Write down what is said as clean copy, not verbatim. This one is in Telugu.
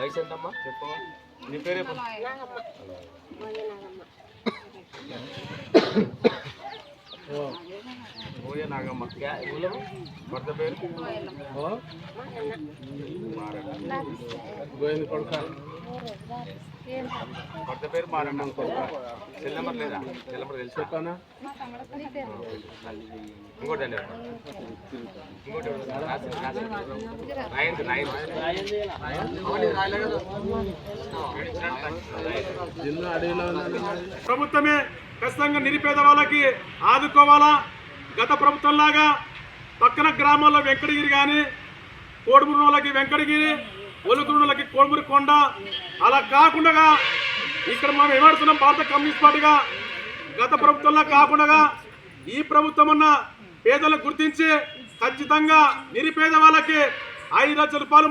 వయసు ఎంతమ్మా చెప్పవా? నీ పేరే ఓయే నాగమ్మ. భర్త పేరు గోవింద కొడుక. భర్త పేరు మారమ్మ. సెల్ నెంబర్ లేదా? సెల్ నెంబర్ తెలుసు చెప్పానా? ఇంకోటి అండి, ఇంకోటి ప్రభుత్వమే ఖచ్చితంగా నిరుపేద వాళ్ళకి ఆదుకోవాలా. గత ప్రభుత్వంలాగా పక్కన గ్రామాల్లో వెంకటగిరి కానీ, కోడుమూరు వాళ్ళకి వెంకటగిరి, ఒలుగురులకి కోడుమూరి కొండ, అలా కాకుండా ఇక్కడ మనం ఏమాడుతున్నాం భారత కమ్యూనిస్ట్ పార్టీగా. గత ప్రభుత్వంలో కాకుండా ఈ ప్రభుత్వం ఉన్న పేదలను గుర్తించి ఖచ్చితంగా నిరుపేద వాళ్ళకి 5 లక్షల రూపాయలు